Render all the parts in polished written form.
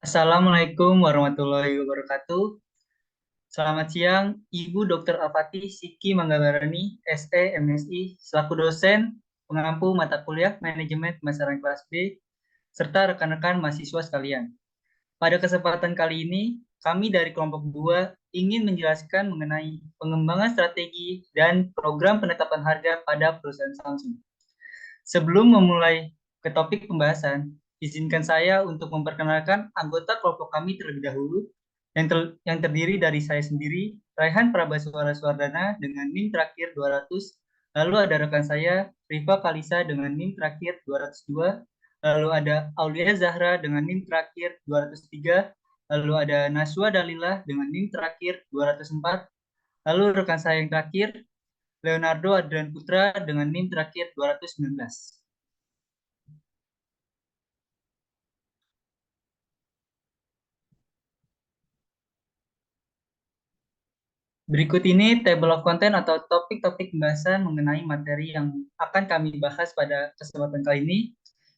Assalamualaikum warahmatullahi wabarakatuh. Selamat siang, Ibu Dr. Alfati Siki Manggabarani, SE, MSI, selaku dosen pengampu mata kuliah Manajemen Pemasaran kelas B, serta rekan-rekan mahasiswa sekalian. Pada kesempatan kali ini, kami dari kelompok 2 ingin menjelaskan mengenai pengembangan strategi dan program penetapan harga pada perusahaan Samsung. Sebelum memulai ke topik pembahasan, izinkan saya untuk memperkenalkan anggota kelompok kami terlebih dahulu, yang terdiri dari saya sendiri, Raihan Prabaswara Swardana dengan NIM terakhir 200, lalu ada rekan saya, Rifa Kalisa dengan NIM terakhir 202, lalu ada Aulia Zahra dengan NIM terakhir 203, lalu ada Naswa Dalilah dengan NIM terakhir 204, lalu rekan saya yang terakhir, Leonardo Adrian Putra dengan NIM terakhir 219. Berikut ini table of content atau topik-topik pembahasan mengenai materi yang akan kami bahas pada kesempatan kali ini.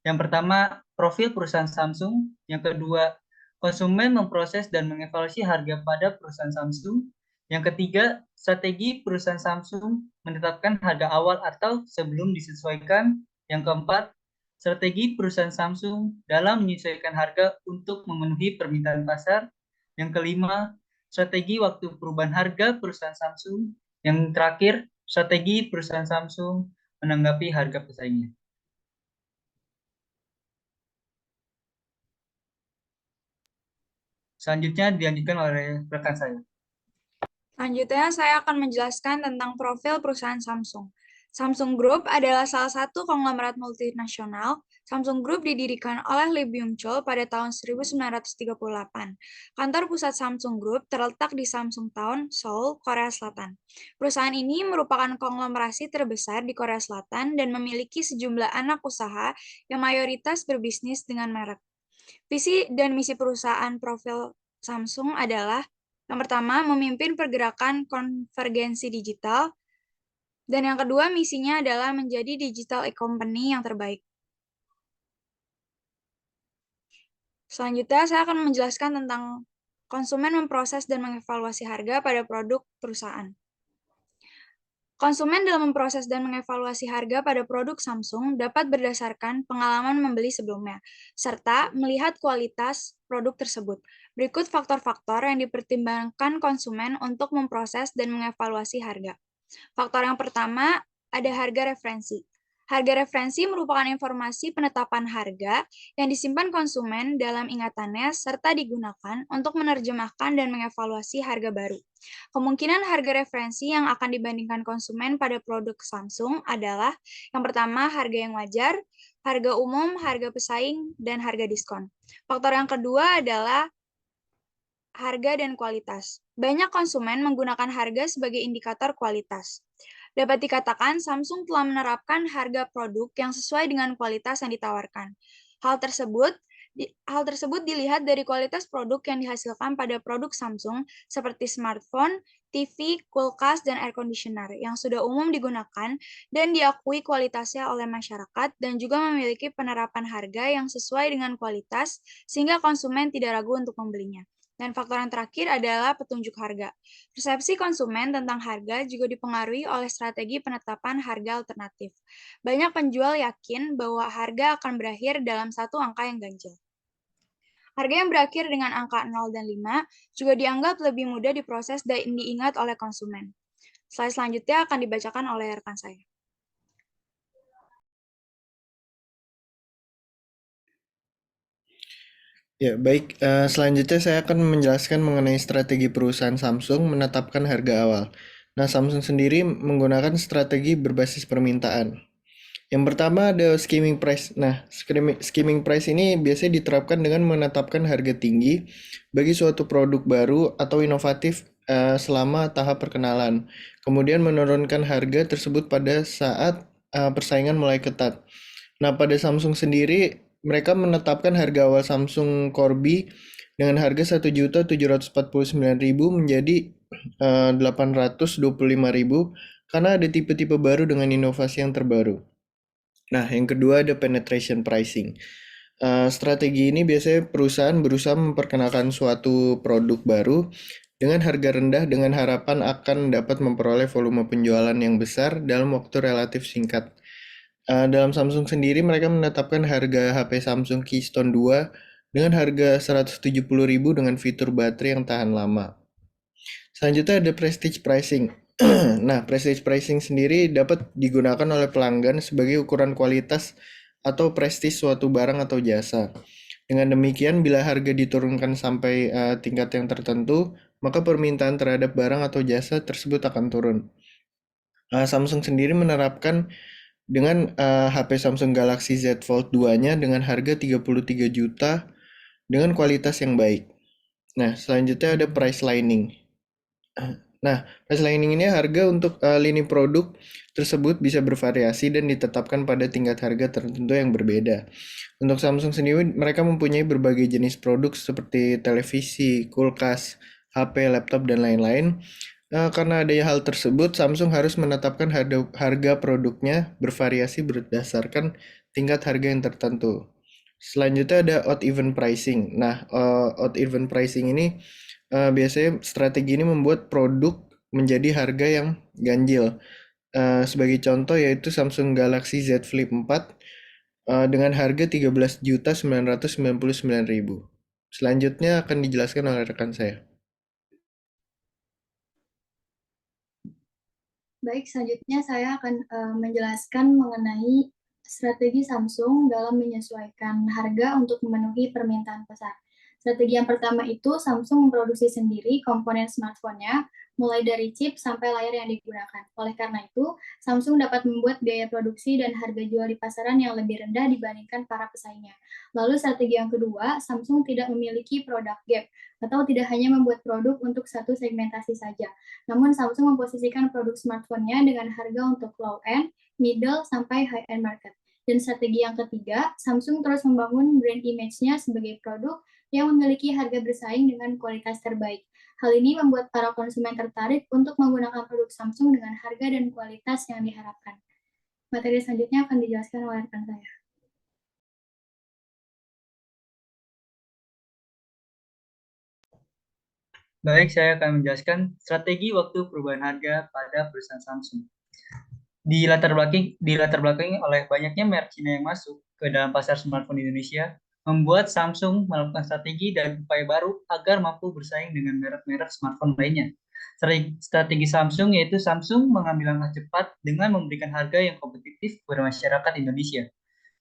Yang pertama, profil perusahaan Samsung. Yang kedua, konsumen memproses dan mengevaluasi harga pada perusahaan Samsung. Yang ketiga, strategi perusahaan Samsung menetapkan harga awal atau sebelum disesuaikan. Yang keempat, strategi perusahaan Samsung dalam menyesuaikan harga untuk memenuhi permintaan pasar. Yang kelima, strategi waktu perubahan harga perusahaan Samsung. Yang terakhir, strategi perusahaan Samsung menanggapi harga pesaingnya. Selanjutnya dilanjutkan oleh rekan saya. Selanjutnya, saya akan menjelaskan tentang profil perusahaan Samsung. Samsung Group adalah salah satu konglomerat multinasional. Samsung Group didirikan oleh Lee Byung-chul pada tahun 1938. Kantor pusat Samsung Group terletak di Samsung Town, Seoul, Korea Selatan. Perusahaan ini merupakan konglomerasi terbesar di Korea Selatan dan memiliki sejumlah anak usaha yang mayoritas berbisnis dengan merek. Visi dan misi perusahaan profil Samsung adalah yang pertama, memimpin pergerakan konvergensi digital, dan yang kedua, misinya adalah menjadi digital company yang terbaik. Selanjutnya, saya akan menjelaskan tentang konsumen memproses dan mengevaluasi harga pada produk perusahaan. Konsumen dalam memproses dan mengevaluasi harga pada produk Samsung dapat berdasarkan pengalaman membeli sebelumnya, serta melihat kualitas produk tersebut. Berikut faktor-faktor yang dipertimbangkan konsumen untuk memproses dan mengevaluasi harga. Faktor yang pertama, ada harga referensi. Harga referensi merupakan informasi penetapan harga yang disimpan konsumen dalam ingatannya serta digunakan untuk menerjemahkan dan mengevaluasi harga baru. Kemungkinan harga referensi yang akan dibandingkan konsumen pada produk Samsung adalah yang pertama, harga yang wajar, harga umum, harga pesaing, dan harga diskon. Faktor yang kedua adalah harga dan kualitas. Banyak konsumen menggunakan harga sebagai indikator kualitas. Dapat dikatakan Samsung telah menerapkan harga produk yang sesuai dengan kualitas yang ditawarkan. Hal tersebut Hal tersebut dilihat dari kualitas produk yang dihasilkan pada produk Samsung seperti smartphone, TV, kulkas, dan air conditioner yang sudah umum digunakan dan diakui kualitasnya oleh masyarakat dan juga memiliki penerapan harga yang sesuai dengan kualitas sehingga konsumen tidak ragu untuk membelinya. Dan faktor yang terakhir adalah petunjuk harga. Persepsi konsumen tentang harga juga dipengaruhi oleh strategi penetapan harga alternatif. Banyak penjual yakin bahwa harga akan berakhir dalam satu angka yang ganjil. Harga yang berakhir dengan angka 0 dan 5 juga dianggap lebih mudah diproses dan diingat oleh konsumen. Slide selanjutnya akan dibacakan oleh rekan saya. Ya, baik. Selanjutnya saya akan menjelaskan mengenai strategi perusahaan Samsung menetapkan harga awal. Nah, Samsung sendiri menggunakan strategi berbasis permintaan. Yang pertama ada skimming price. Nah, skimming price ini biasanya diterapkan dengan menetapkan harga tinggi bagi suatu produk baru atau inovatif selama tahap perkenalan. Kemudian menurunkan harga tersebut pada saat persaingan mulai ketat. Nah, pada Samsung sendiri, mereka menetapkan harga awal Samsung Corby dengan harga 1.749.000 menjadi 825.000 karena ada tipe-tipe baru dengan inovasi yang terbaru. Nah, yang kedua ada penetration pricing. Strategi ini biasanya perusahaan berusaha memperkenalkan suatu produk baru dengan harga rendah dengan harapan akan dapat memperoleh volume penjualan yang besar dalam waktu relatif singkat. Dalam Samsung sendiri mereka menetapkan harga HP Samsung Keystone 2 dengan harga 170.000 dengan fitur baterai yang tahan lama. Selanjutnya ada prestige pricing. Nah, prestige pricing sendiri dapat digunakan oleh pelanggan sebagai ukuran kualitas atau prestis suatu barang atau jasa. Dengan demikian, bila harga diturunkan sampai tingkat yang tertentu, maka permintaan terhadap barang atau jasa tersebut akan turun. Samsung sendiri menerapkan dengan HP Samsung Galaxy Z Fold 2-nya dengan harga 33 juta dengan kualitas yang baik. Nah, selanjutnya ada price lining. Nah, price lining ini harga untuk lini produk tersebut bisa bervariasi dan ditetapkan pada tingkat harga tertentu yang berbeda. Untuk Samsung sendiri, mereka mempunyai berbagai jenis produk seperti televisi, kulkas, HP, laptop, dan lain-lain. Karena adanya hal tersebut, Samsung harus menetapkan harga produknya bervariasi berdasarkan tingkat harga yang tertentu. Selanjutnya ada odd even pricing. Nah, odd even pricing ini biasanya strategi ini membuat produk menjadi harga yang ganjil. Sebagai contoh yaitu Samsung Galaxy Z Flip 4 dengan harga 13.999.000. Selanjutnya akan dijelaskan oleh rekan saya. Baik, selanjutnya saya akan menjelaskan mengenai strategi Samsung dalam menyesuaikan harga untuk memenuhi permintaan pasar. Strategi yang pertama itu Samsung memproduksi sendiri komponen smartphone-nya, mulai dari chip sampai layar yang digunakan. Oleh karena itu, Samsung dapat membuat biaya produksi dan harga jual di pasaran yang lebih rendah dibandingkan para pesaingnya. Lalu strategi yang kedua, Samsung tidak memiliki product gap, atau tidak hanya membuat produk untuk satu segmentasi saja. Namun Samsung memposisikan produk smartphone-nya dengan harga untuk low-end, middle, sampai high-end market. Dan strategi yang ketiga, Samsung terus membangun brand image-nya sebagai produk yang memiliki harga bersaing dengan kualitas terbaik. Hal ini membuat para konsumen tertarik untuk menggunakan produk Samsung dengan harga dan kualitas yang diharapkan. Materi selanjutnya akan dijelaskan oleh rekan saya. Baik, saya akan menjelaskan strategi waktu perubahan harga pada perusahaan Samsung. Dilatar belakangi oleh banyaknya merek Cina yang masuk ke dalam pasar smartphone di Indonesia, membuat Samsung melakukan strategi dan upaya baru agar mampu bersaing dengan merek-merek smartphone lainnya. Strategi Samsung yaitu Samsung mengambil langkah cepat dengan memberikan harga yang kompetitif kepada masyarakat Indonesia.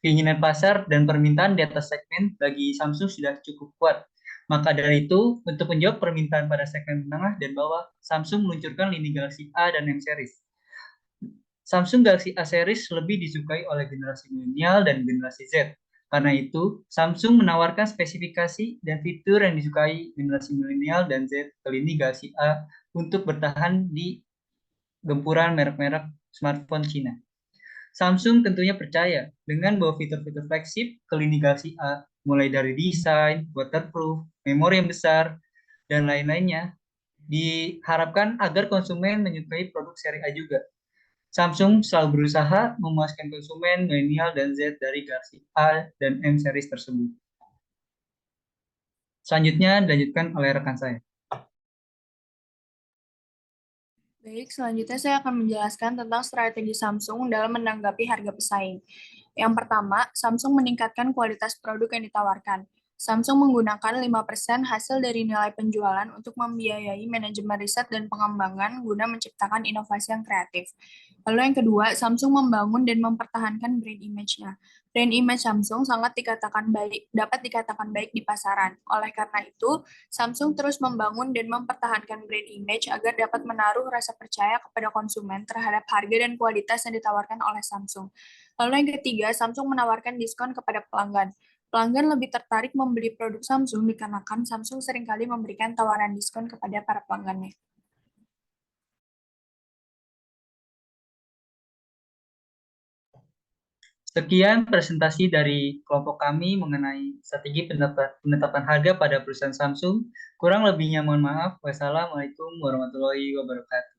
Keinginan pasar dan permintaan di atas segmen bagi Samsung sudah cukup kuat. Maka dari itu, untuk menjawab permintaan pada segmen menengah dan bawah, Samsung meluncurkan lini Galaxy A dan M series. Samsung Galaxy A series lebih disukai oleh generasi milenial dan generasi Z. Karena itu, Samsung menawarkan spesifikasi dan fitur yang disukai generasi milenial dan Z ke lini Galaxy A untuk bertahan di gempuran merek-merek smartphone Cina. Samsung tentunya percaya dengan bahwa fitur-fitur flagship ke lini Galaxy A, mulai dari desain, waterproof, memori yang besar, dan lain-lainnya, diharapkan agar konsumen menyukai produk seri A juga. Samsung selalu berusaha memuaskan konsumen milenial dan Z dari Galaxy A dan M series tersebut. Selanjutnya dilanjutkan oleh rekan saya. Baik, selanjutnya saya akan menjelaskan tentang strategi Samsung dalam menanggapi harga pesaing. Yang pertama, Samsung meningkatkan kualitas produk yang ditawarkan. Samsung menggunakan 5% hasil dari nilai penjualan untuk membiayai manajemen riset dan pengembangan guna menciptakan inovasi yang kreatif. Lalu yang kedua, Samsung membangun dan mempertahankan brand image-nya. Brand image Samsung dapat dikatakan baik di pasaran. Oleh karena itu, Samsung terus membangun dan mempertahankan brand image agar dapat menaruh rasa percaya kepada konsumen terhadap harga dan kualitas yang ditawarkan oleh Samsung. Lalu yang ketiga, Samsung menawarkan diskon kepada pelanggan. Pelanggan lebih tertarik membeli produk Samsung dikarenakan Samsung seringkali memberikan tawaran diskon kepada para pelanggannya. Sekian presentasi dari kelompok kami mengenai strategi penetapan harga pada perusahaan Samsung. Kurang lebihnya mohon maaf. Wassalamualaikum warahmatullahi wabarakatuh.